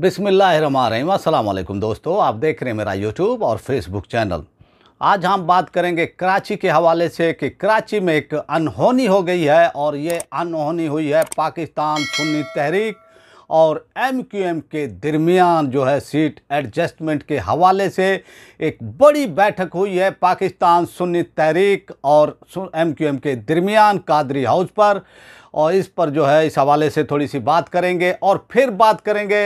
बिस्मिल्लाहिर्रहमानिर्रहीम। अस्सलाम वालेकुम दोस्तों, आप देख रहे हैं मेरा यूट्यूब और फेसबुक चैनल। आज हम बात करेंगे कराची के हवाले से कि कराची में एक अनहोनी हो गई है और ये अनहोनी हुई है पाकिस्तान सुन्नी तहरीक और एमक्यूएम के दरमियान जो है सीट एडजस्टमेंट के हवाले से एक बड़ी बैठक हुई है पाकिस्तान सुन्नी तहरीक और एमक्यूएम के दरमियान कादरी हाउस पर। और इस पर जो है इस हवाले से थोड़ी सी बात करेंगे और फिर बात करेंगे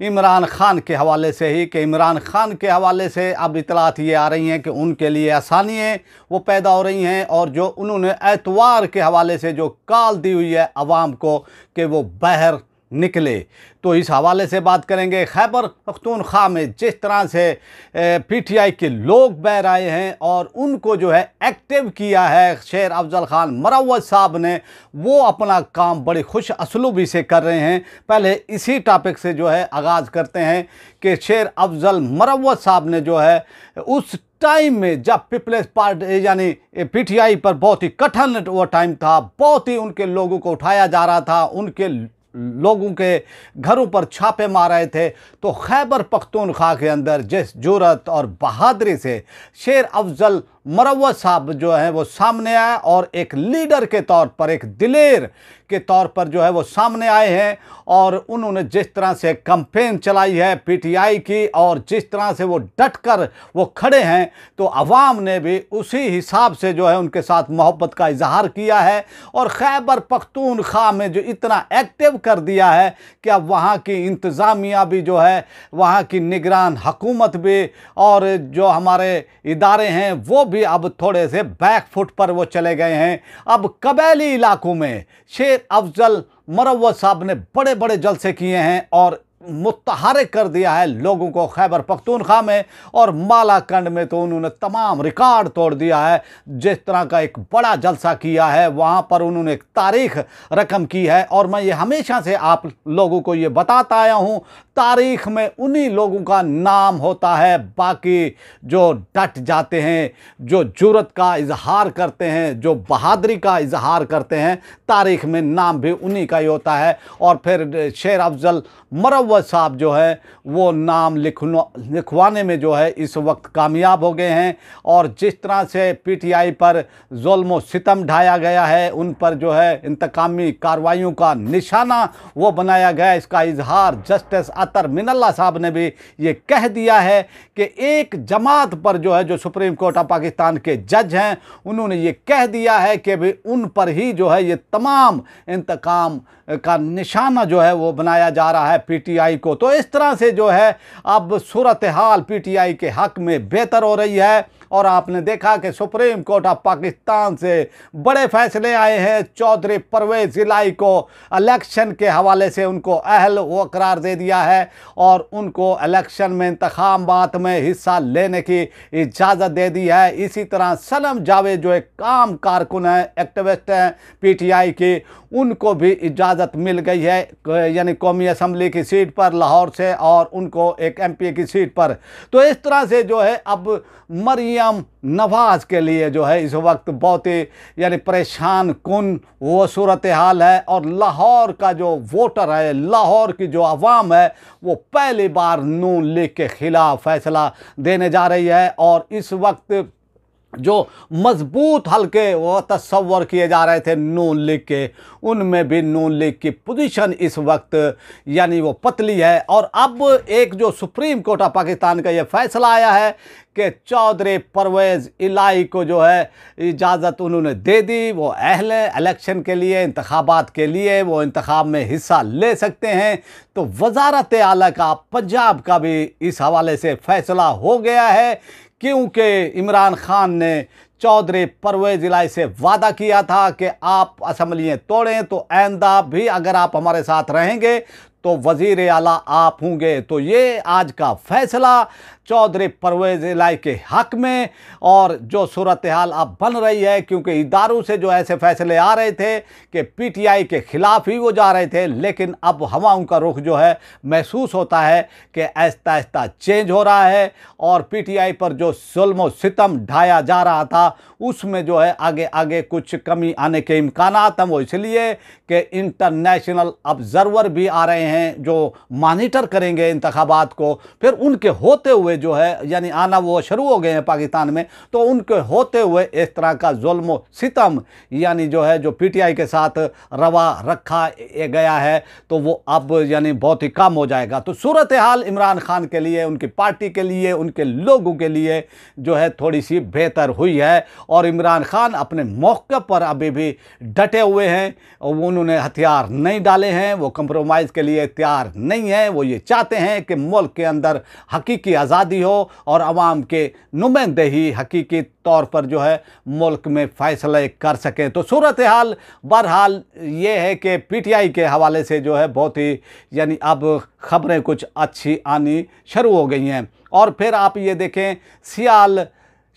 इमरान खान के हवाले से ही कि इमरान खान के हवाले से अब इतलात ये आ रही हैं कि उनके लिए आसानियाँ वो पैदा हो रही हैं और जो उन्होंने एतवार के हवाले से जो कॉल दी हुई है आवाम को कि वो बाहर निकले, तो इस हवाले से बात करेंगे। खैबर पख्तूनख्वा में जिस तरह से पीटीआई के लोग बाहर आए हैं और उनको जो है एक्टिव किया है शेर अफजल खान मरवत साहब ने, वो अपना काम बड़ी खुश असलूबी से कर रहे हैं। पहले इसी टॉपिक से जो है आगाज़ करते हैं कि शेर अफजल मरवत साहब ने जो है उस टाइम में जब पीपल्स पार्टी यानी पीटीआई पर बहुत ही कठिन वो टाइम था, बहुत ही उनके लोगों को उठाया जा रहा था, उनके लोगों के घरों पर छापे मार रहे थे, तो खैबर पख्तूनख्वा के अंदर जिस जुर्रत और बहादुरी से शेर अफजल मरवत साहब जो है वो सामने आए और एक लीडर के तौर पर, एक दिलेर के तौर पर जो है वो सामने आए हैं और उन्होंने जिस तरह से कैंपेन चलाई है पीटीआई की और जिस तरह से वो डट कर वो खड़े हैं, तो अवाम ने भी उसी हिसाब से जो है उनके साथ मोहब्बत का इजहार किया है और खैबर पख्तूनख्वा में जो इतना एक्टिव कर दिया है कि अब वहाँ की इंतज़ामिया भी जो है, वहाँ की निगरान हुकूमत भी और जो हमारे इदारे हैं वो भी अब थोड़े से बैक फुट पर वो चले गए हैं। अब कबैली इलाकों में शेर अफजल मरवत साहब ने बड़े बड़े जलसे किए हैं और मुतहरिक कर दिया है लोगों को खैबर पख्तूनख्वा में और मालाकंड में तो उन्होंने तमाम रिकॉर्ड तोड़ दिया है। जिस तरह का एक बड़ा जलसा किया है वहाँ पर उन्होंने एक तारीख रकम की है और मैं ये हमेशा से आप लोगों को ये बताता आया हूँ, तारीख में उन्हीं लोगों का नाम होता है, बाकी जो डट जाते हैं, जो जुर्रत का इजहार करते हैं, जो बहादुरी का इजहार करते हैं, तारीख में नाम भी उन्हीं का ही होता है। और फिर शेर अफजल मरवत साहब जो है वो नाम लिखवाने में जो है इस वक्त कामयाब हो गए हैं और जिस तरह से पीटीआई पर जुल्म और सितम ढाया गया है, उन पर जो है इंतकामी कार्रवाइयों का निशाना वो बनाया गया, इसका इजहार जस्टिस अतर मिनल्ला साहब ने भी ये कह दिया है कि एक जमात पर जो है, जो सुप्रीम कोर्ट ऑफ पाकिस्तान के जज हैं, उन्होंने ये कह दिया है कि भी उन पर ही जो है ये तमाम इंतकाम का निशाना जो है वो बनाया जा रहा है पीटीआई को। तो इस तरह से जो है अब सूरत हाल पीटीआई के हक में बेहतर हो रही है और आपने देखा कि सुप्रीम कोर्ट ऑफ पाकिस्तान से बड़े फैसले आए हैं। चौधरी परवेज़ इलाही को इलेक्शन के हवाले से उनको अहल वो करार दे दिया है और उनको इलेक्शन में इंतखाबात में हिस्सा लेने की इजाज़त दे दी है। इसी तरह सनम जावेद जो एक आम कारकुन है, एक्टिविस्ट हैं पीटीआई की, उनको भी इजाज़त मिल गई है यानी कौमी असम्बली की सीट पर लाहौर से और उनको एक एमपी की सीट पर। तो इस तरह से जो है अब मरियम नवाज़ के लिए जो है इस वक्त बहुत ही यानी परेशान कुन वो सूरत हाल है और लाहौर का जो वोटर है, लाहौर की जो आवाम है, वो पहली बार नून लीग के ख़िलाफ़ फैसला देने जा रही है और इस वक्त जो मजबूत हल्के वो तस्वर किए जा रहे थे नून लीग के, उनमें भी नून लीग की पोजीशन इस वक्त यानी वो पतली है। और अब एक जो सुप्रीम कोर्ट ऑफ पाकिस्तान का ये फैसला आया है कि चौधरी परवेज़ इलाही को जो है इजाज़त उन्होंने दे दी, वो अहल इलेक्शन के लिए, इंतखाबात के लिए वो इंतखाब में हिस्सा ले सकते हैं। तो वज़ारत आला का पंजाब का भी इस हवाले से फ़ैसला हो गया है क्योंकि इमरान खान ने चौधरी परवेज़ इलाही से वादा किया था कि आप असम्बलियाँ तोड़ें तो आइंदा भी अगर आप हमारे साथ रहेंगे तो वज़ीर आला आप होंगे। तो ये आज का फैसला चौधरी परवेज़ इलाही के हक में और जो सूरत हाल अब बन रही है, क्योंकि इदारों से जो ऐसे फैसले आ रहे थे कि पीटीआई के ख़िलाफ़ ही वो जा रहे थे, लेकिन अब हवाओं का रुख जो है महसूस होता है कि आहिस्ता आहिस्ता चेंज हो रहा है और पीटीआई पर जो जुल्म और सितम ढाया जा रहा था उसमें जो है आगे आगे कुछ कमी आने के इम्कानात हैं। वो इसलिए कि इंटरनेशनल ऑब्जर्वर भी आ रहे हैं जो मॉनिटर करेंगे इंतखाबात को, फिर उनके होते हुए जो है यानी आना वो शुरू हो गए हैं पाकिस्तान में, तो उनके होते हुए इस तरह का जुल्म सितम यानी जो है जो पीटीआई के साथ रवा रखा गया है तो वो अब यानी बहुत ही कम हो जाएगा। तो सूरत हाल इमरान खान के लिए, उनकी पार्टी के लिए, उनके लोगों के लिए जो है थोड़ी सी बेहतर हुई है और इमरान खान अपने मौके पर अभी भी डटे हुए हैं। उन्होंने हथियार नहीं डाले हैं, वो कंप्रोमाइज़ के लिए तैयार नहीं है। वो ये चाहते हैं कि मुल्क के अंदर हकीकी आज़ादी हो और आवाम के नुमाइंदे ही हकीकी तौर पर जो है मुल्क में फ़ैसले कर सकें। तो सूरत हाल बहरहाल ये है कि पीटीआई के हवाले से जो है बहुत ही यानी अब ख़बरें कुछ अच्छी आनी शुरू हो गई हैं। और फिर आप ये देखें सियाल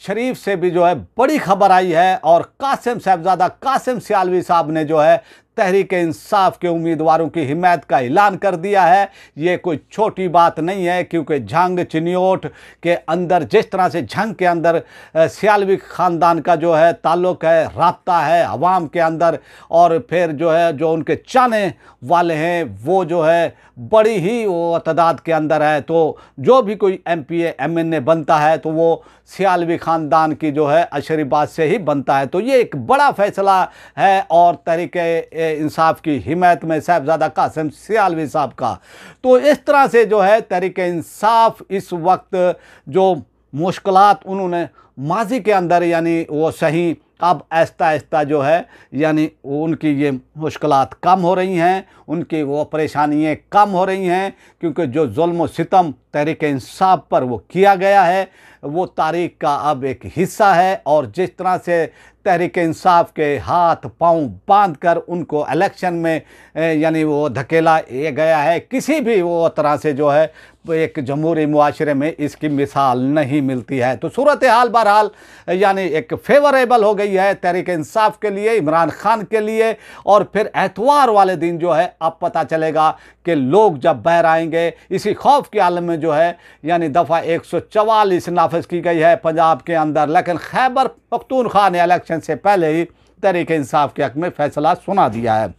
शरीफ से भी जो है बड़ी खबर आई है और कासिम साहबजादा कासिम सियालवी साहब ने जो है तहरीक इंसाफ के उम्मीदवारों की हिमायत का ऐलान कर दिया है। ये कोई छोटी बात नहीं है क्योंकि झंग चिन्योट के अंदर जिस तरह से झंग के अंदर सियालवी ख़ानदान का जो है ताल्लुक़ है, राब्ता है अवाम के अंदर, और फिर जो है जो उनके चाहने वाले हैं वो जो है बड़ी ही वो तादाद के अंदर है। तो जो भी कोई एमपीए एमएनए बनता है तो वो सियालवी ख़ानदान की जो है अशरीबात से ही बनता है। तो ये एक बड़ा फ़ैसला है और तहरीक इंसाफ की हिमायत में साहबजादा कासिम सियालवी साहब का। तो इस तरह से जो है तहरीक इंसाफ इस वक्त जो मुश्किलात उन्होंने माजी के अंदर यानी वो सही, अब आहिस्ता आहिस्ता जो है यानी उनकी ये मुश्किलात कम हो रही हैं, उनकी वो परेशानियाँ कम हो रही हैं क्योंकि जो जुल्म सितम तहरीक इंसाफ पर वो किया गया है वो तारीख़ का अब एक हिस्सा है। और जिस तरह से तहरीक इंसाफ के हाथ पांव बांध कर उनको इलेक्शन में यानी वो धकेला ये गया है, किसी भी वो तरह से जो है एक जमहूरी मुआशरे में इसकी मिसाल नहीं मिलती है। तो सूरत हाल बहरहाल यानी एक फेवरेबल हो गई है तहरीक इंसाफ के लिए, इमरान खान के लिए। और फिर एतवार वाले दिन जो है अब पता चलेगा कि लोग जब बाहर आएंगे, इसी खौफ के आलम में जो है यानी दफ़ा 144 नाफिज की गई है पंजाब के अंदर, लेकिन खैबर पख्तूनख्वा ने इलेक्शन से पहले ही तहरीक इंसाफ के हक़ में फ़ैसला सुना दिया है।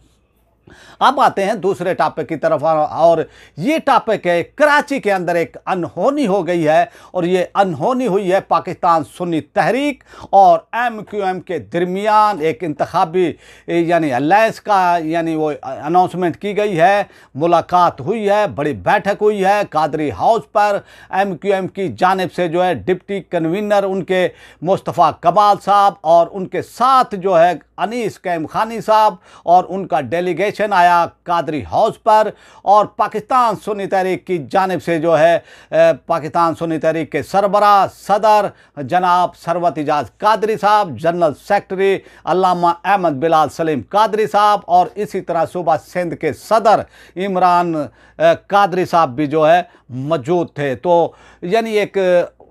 अब आते हैं दूसरे टॉपिक की तरफ और ये टॉपिक है कराची के अंदर एक अनहोनी हो गई है और ये अनहोनी हुई है पाकिस्तान सुन्नी तहरीक और एमक्यूएम के दरमियान एक इंतखाबी यानी अलायंस का यानी वो अनाउंसमेंट की गई है, मुलाकात हुई है, बड़ी बैठक हुई है कादरी हाउस पर। एमक्यूएम की जानिब से जो है डिप्टी कन्वीनर उनके मुस्तफ़ा कमाल साहब और उनके साथ जो है अनीस कैम खानी साहब और उनका डेलीगेशन आया कादरी हाउस पर। और पाकिस्तान सुन्नी तहरीक की जानिब से जो है पाकिस्तान सुन्नी तहरीक के सरबराह सदर जनाब सरवत इजाज़ कादरी साहब, जनरल सेक्रेटरी अल्लामा अहमद बिलाल सलीम कादरी साहब और इसी तरह सूबा सिंध के सदर इमरान कादरी साहब भी जो है मौजूद थे। तो यानी एक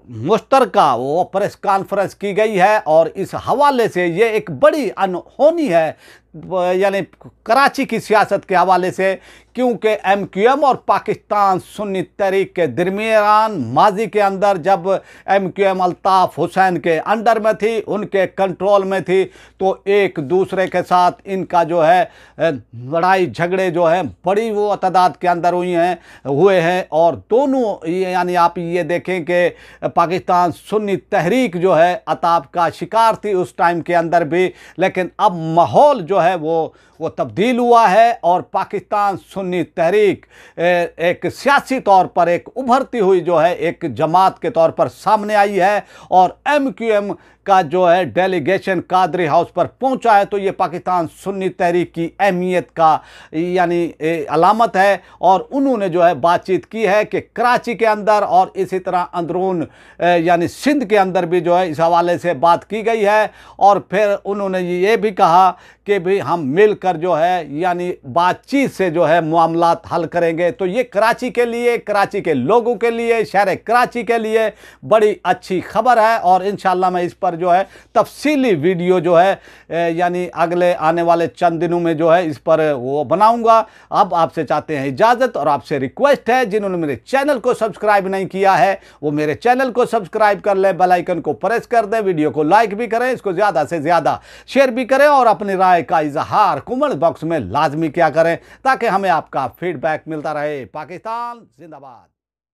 मुश्तरका वो प्रेस कॉन्फ्रेंस की गई है और इस हवाले से ये एक बड़ी अनहोनी है यानी कराची की सियासत के हवाले से, क्योंकि एमक्यूएम और पाकिस्तान सुन्नी तहरीक के दरमियान माजी के अंदर जब एमक्यूएम अल्ताफ़ हुसैन के अंडर में थी, उनके कंट्रोल में थी, तो एक दूसरे के साथ इनका जो है लड़ाई झगड़े जो है बड़ी वो तादाद के अंदर हुए हैं। और दोनों यानी आप ये देखें कि पाकिस्तान सुन्नी तहरीक जो है अताब का शिकार थी उस टाइम के अंदर भी, लेकिन अब माहौल जो है वो तब्दील हुआ है और पाकिस्तान सुन्नी तहरीक एक सियासी तौर पर एक उभरती हुई जो है एक जमात के तौर पर सामने आई है। और एमक्यूएम का जो है डेलीगेशन कादरी हाउस पर पहुंचा है, तो ये पाकिस्तान सुन्नी तहरीक की अहमियत का यानी अलामत है। और उन्होंने जो है बातचीत की है कि कराची के अंदर और इसी तरह अंदरून यानी सिंध के अंदर भी जो है इस हवाले से बात की गई है। और फिर उन्होंने ये भी कहा कि भाई हम मिलकर जो है यानी बातचीत से जो है मामलात हल करेंगे। तो ये कराची के लिए, कराची के लोगों के लिए, शहर कराची के लिए बड़ी अच्छी खबर है और इंशाल्लाह मैं इस पर जो है तफसीली वीडियो जो है यानी अगले आने वाले चंद दिनों में जो है इस पर वो बनाऊंगा। अब आपसे चाहते हैं इजाज़त और आपसे रिक्वेस्ट है जिन्होंने मेरे चैनल को सब्सक्राइब नहीं किया है वो मेरे चैनल को सब्सक्राइब कर ले, बेल आइकन को प्रेस कर दें, वीडियो को लाइक भी करें, इसको ज़्यादा से ज़्यादा शेयर भी करें और अपनी राय का का इजहार कमेंट बॉक्स में लाजमी किया करें ताकि हमें आपका फीडबैक मिलता रहे। पाकिस्तान जिंदाबाद।